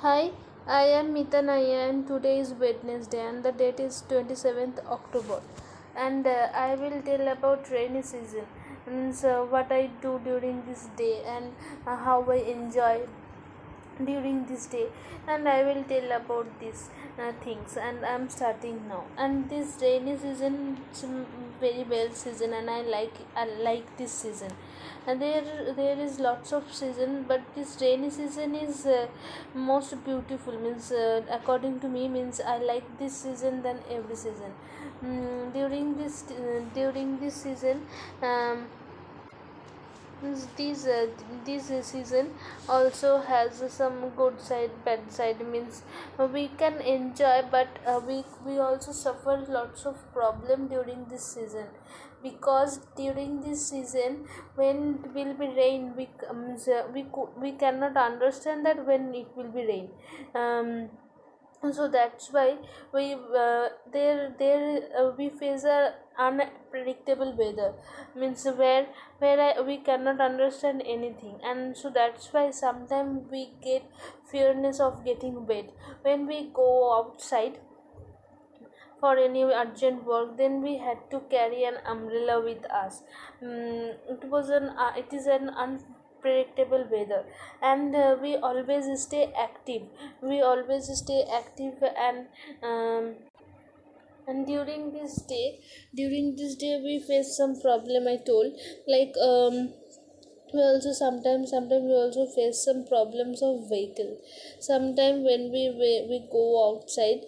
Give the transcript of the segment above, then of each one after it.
Hi, I am Mitanaya and today is Wednesday and the date is 27th October and I will tell about rainy season and so what I do during this day and how I enjoy during this day, and I will tell about these things. And I'm starting now. And this rainy season is very well season and I like this season. And there is lots of season, but this rainy season is most beautiful, means according to me, means I like this season than every season. During this season, this season also has some good side, bad side, means we can enjoy, but we also suffer lots of problem during this season, because during this season when it will be rain, we cannot understand that when it will be rain. So that's why we face a unpredictable weather, means we cannot understand anything, and so that's why sometimes we get fearness of getting wet when we go outside for any urgent work. Then we had to carry an umbrella with us. It is an unpredictable weather, and we always stay active. And during this day we face some problem, I told, like sometimes we also face some problems of vehicle. Sometimes when we go outside,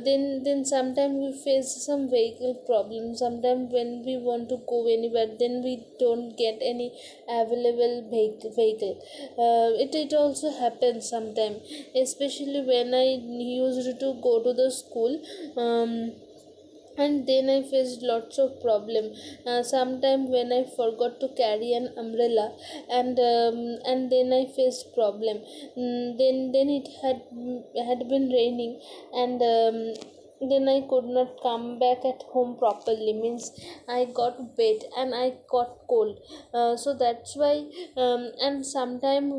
then sometimes we face some vehicle problem. Sometimes when we want to go anywhere, then we don't get any available vehicle. It also happens sometimes, especially when I used to go to the school. And then I faced lots of problem. Sometime when I forgot to carry an umbrella, and then I faced problem. Then it had been raining, and then I could not come back at home properly, means I got wet and I got cold. So that's why, and sometime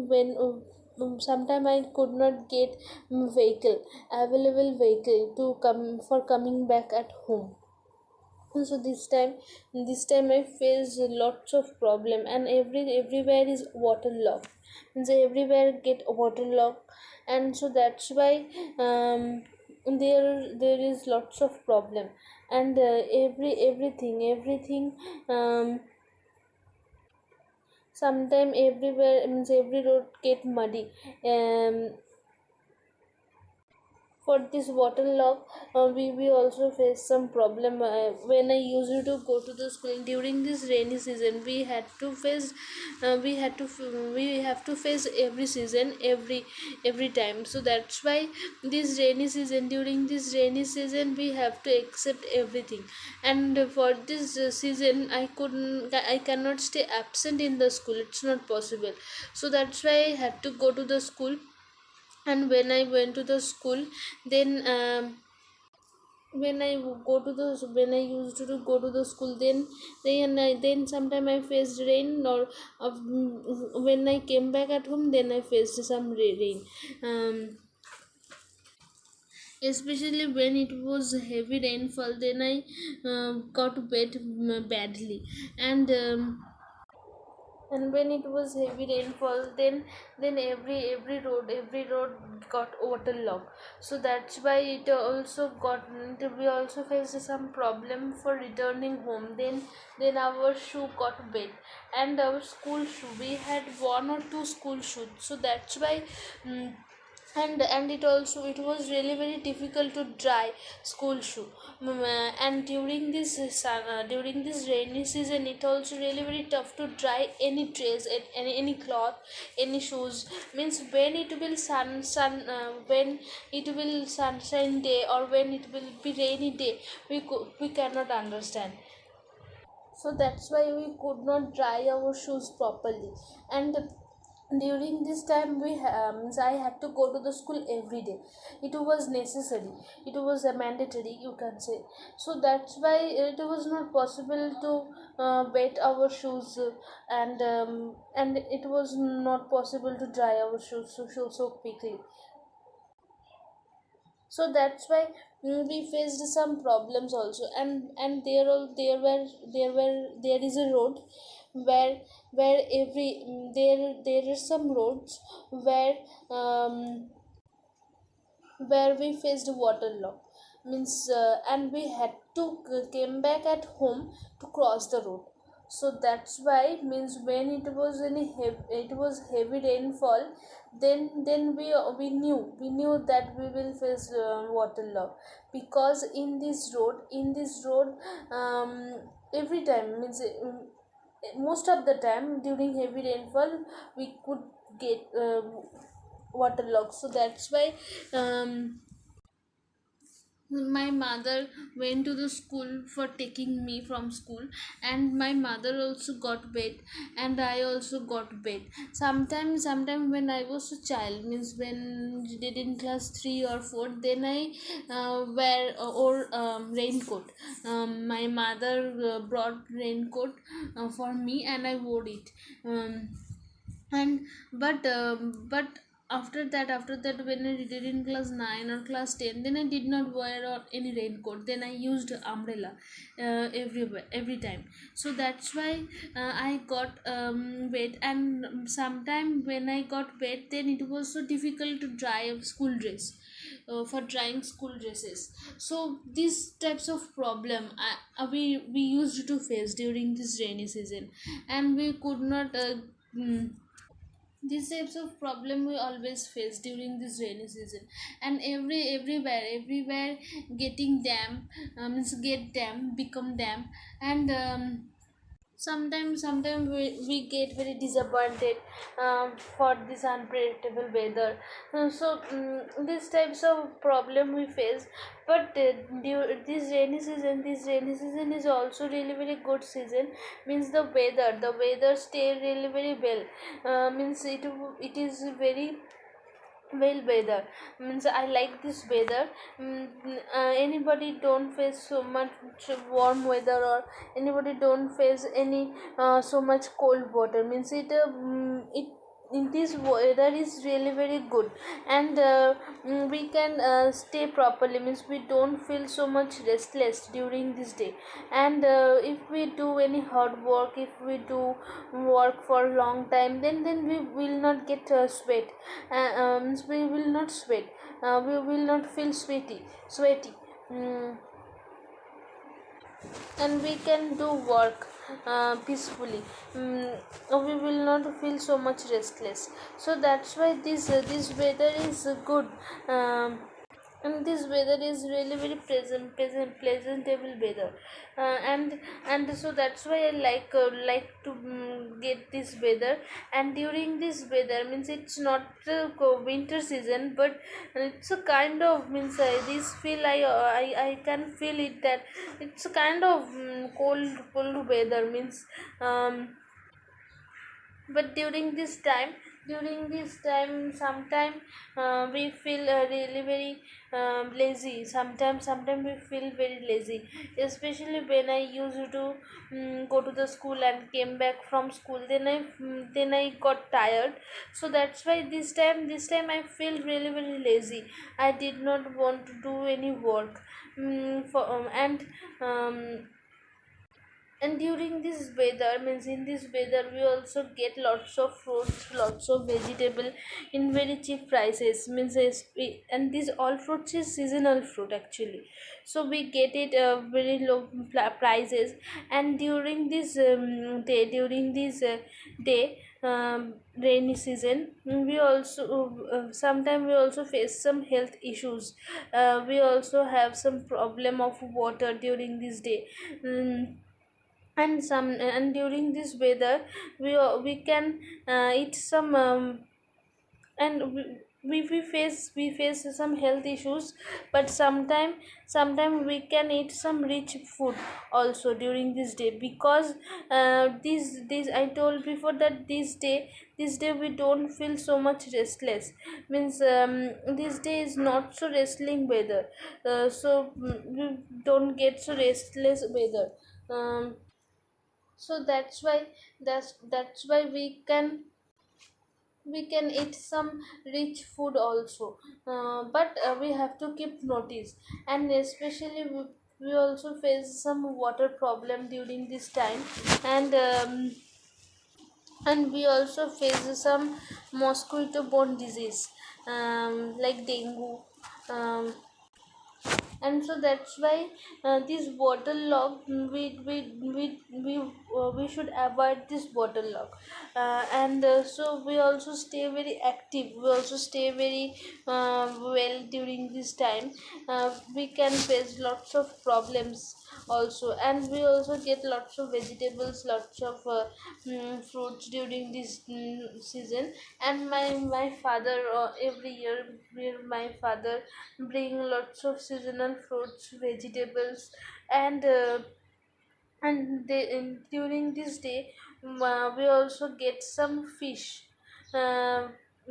I could not get available vehicle to come for coming back at home. So this time I faced lots of problem, and everywhere is waterlogged, means everywhere get waterlogged. And so that's why, there is lots of problem. And everything, sometime everywhere, means every road get muddy. For this water lock, we also face some problem. When I used to go to the school during this rainy season, we have to face every season, every time. So that's why during this rainy season we have to accept everything. And for this season I cannot stay absent in the school, it's not possible. So that's why I had to go to the school. And when I went to the school, then when I used to go to the school, then sometime I faced rain, or when I came back at home, then I faced some rain. Especially when it was heavy rainfall, then I got wet badly. And when it was heavy rainfall, then every road got waterlogged. So that's why we also faced some problem for returning home. Then our shoe got wet, and our school shoe, we had one or two school shoes. So that's why, and it was really very difficult to dry school shoe. And during this rainy season, it also really very tough to dry any dress, any cloth, any shoes. Means when it will when it will sunshine day, or when it will be rainy day, we cannot understand. So that's why we could not dry our shoes properly. And during this time, I had to go to the school every day. It was necessary, it was a mandatory, you can say. So that's why it was not possible to wet our shoes, and it was not possible to dry our shoes so quickly. So that's why we faced some problems also. And there is a road where there are some roads where um, where we faced water lock, means and we had to came back at home to cross the road. So that's why, means when it was heavy rainfall, then we knew that we will face water lock. Because in this road um, every time, means most of the time during heavy rainfall we could get waterlogged. So that's why um, my mother went to the school for taking me from school, and my mother also got bed, and I also got bed. Sometimes when I was a child, means when I did in class 3 or 4, then I wear or raincoat. My mother brought raincoat for me, and I wore it. And but after that when I did in class 9 or class 10, then I did not wear any raincoat, then I used umbrella everywhere every time. So that's why I got wet. And sometime when I got wet, then it was so difficult to dry a school dress, for drying school dresses. So these types of problem we used to face during this rainy season, and we could not mm, these types of problem we always face during this rainy season. And everywhere getting dam, means get dam become dam. And sometimes we get very disappointed for this unpredictable weather. These types of problem we face. But this rainy season is also really very good season. Means the weather stay really very well. Means it is very well weather. Means I like this weather. Anybody don't face so much warm weather, or anybody don't face any so much cold water. Means it in this weather is really very good. And we can stay properly, means we don't feel so much restless during this day. And if we do any hard work, if we do work for a long time, then we will not get sweat. We will not sweat. We will not feel sweaty. mm, and we can do work peacefully. We will not feel so much restless. So that's why this weather is good. And this weather is really very pleasantable weather. And so that's why I like to get this weather. And during this weather, means it's not winter season, but it's a kind of, means this feel I can feel it, that it's a kind of cold weather. Means but during this time sometime we feel really very lazy. Sometimes we feel very lazy, especially when I used to go to the school and came back from school, then I got tired. So that's why this time I feel really very lazy. I did not want to do any work. For um, and during this weather, means in this weather we also get lots of fruits, lots of vegetable in very cheap prices. Means and these all fruits is seasonal fruit actually. So we get it very low prices. And during this day, rainy season, we also sometimes we also face some health issues. We also have some problem of water during this day. And during this weather we can eat some and we face some health issues. But sometime we can eat some rich food also during this day. Because this I told before that this day we don't feel so much restless. Means this day is not so wrestling weather. We don't get so restless weather. So that's why we can we can eat some rich food also, but we have to keep notice. And especially we also face some water problem during this time. And um, and we also face some mosquito borne disease, like dengue. And so that's why this bottle lock, we should avoid this bottle lock. So we also stay very active, we also stay very well during this time. We can face lots of problems also, and we also get lots of vegetables, lots of fruits during this season. And my father, every year my father bring lots of seasonal fruits, vegetables. And uh, and they, during this day, we also get some fish uh,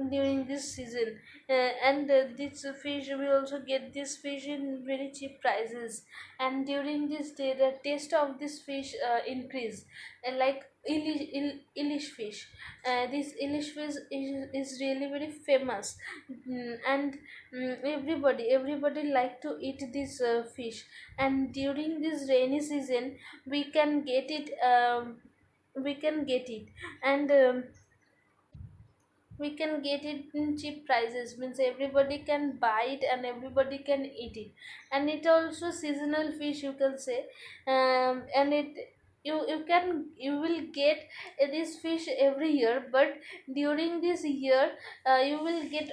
during this season. And this fish, we also get this fish in very cheap prices. And during this day, the taste of this fish increase, like Ilish fish. This Ilish fish is really very famous. And everybody like to eat this fish. And during this rainy season, we can get it, we can get it. And we can get it in cheap prices, means everybody can buy it and everybody can eat it. And it also seasonal fish, you can say. And it, you will get this fish every year, but during this year you will get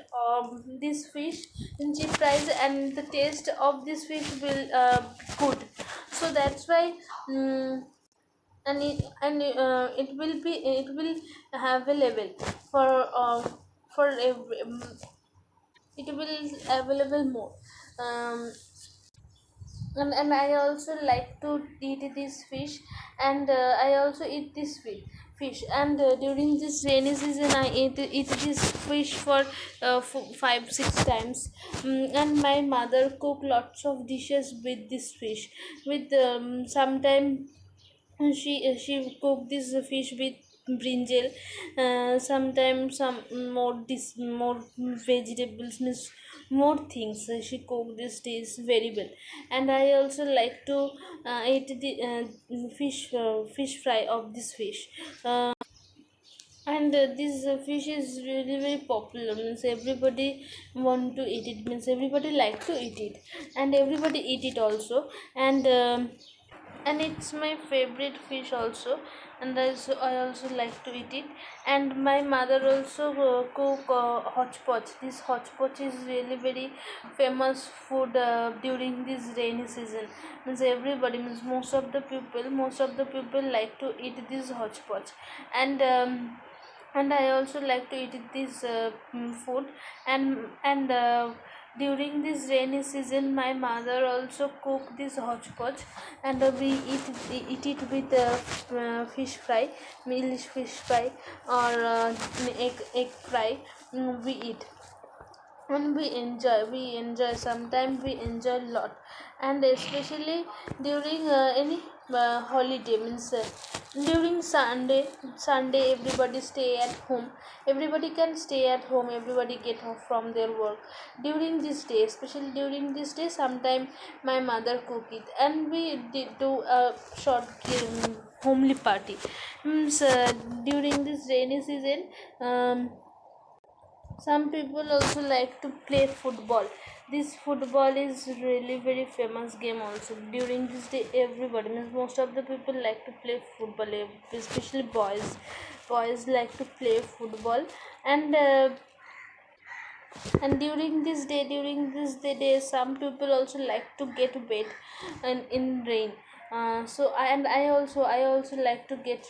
this fish in cheap price, and the taste of this fish will good. So that's why, it will available for every, it will available more. um, and I also like to eat this fish. And I also eat this fish. And during this rainy season, I eat this fish for 5 6 times. And my mother cook lots of dishes with this fish, with sometime she cook this fish with brinjal. Sometimes some more vegetables, means more things. She cook this dish very well. And I also like to eat the fish fry of this fish. And this fish is really very popular, means everybody want to eat it, means everybody like to eat it, and everybody eat it also. And it's my favorite fish also. And I also like to eat it. And my mother also cook hodgepodge. This hodgepodge is really very famous food during this rainy season, means everybody, means most of the people like to eat this hodgepodge. And um, and I also like to eat this food. And during this rainy season, my mother also cook this hodgepodge. And we eat it with fish fry, English fish fry, or egg fry. We eat, and we enjoy sometimes, we enjoy a lot. And especially during any holiday, means during Sunday everybody stay at home, everybody can stay at home, everybody get off from their work during this day. Especially during this day, sometime my mother cook it, and we did do a short homely party. means During this rainy season, some people also like to play football. This football is really very famous game also. During this day, everybody, means most of the people like to play football, especially boys. Boys like to play football. And uh, and during this day, some people also like to get wet and in rain. I also like to get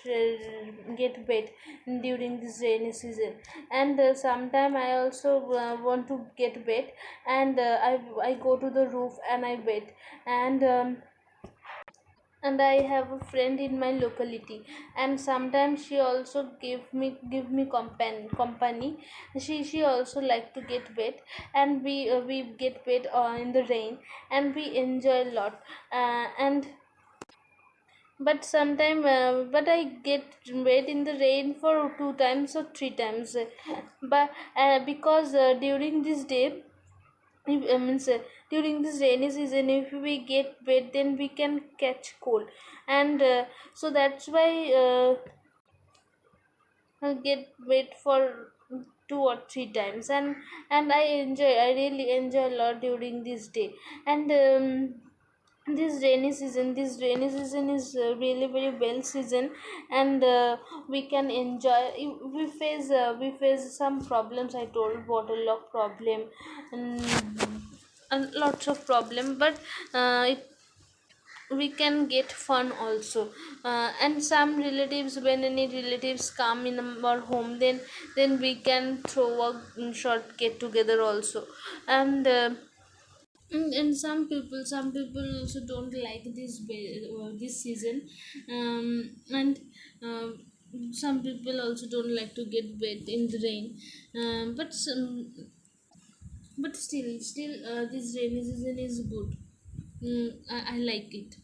wet during this rainy season. And sometime I also want to get wet. And I go to the roof and I wet. And I have a friend in my locality, and sometimes she also give me company. She also like to get wet, and we get wet in the rain, and we enjoy a lot. And but sometime but I get wet in the rain for 2 times or 3 times, but because during this day, if, means during this rainy season, if we get wet, then we can catch cold. And so that's why I get wet for 2 or 3 times. And I really enjoy a lot during this day. And this rainy season is really very well season. And we can enjoy. We face some problems. I told water lock problem, and lots of problem, but we can get fun also. And some relatives, when any relatives come in our home, then we can throw a short get together also. And and some people also don't like this season. And um, some people also don't like to get wet in the rain. But still this rainy season is good. I like it.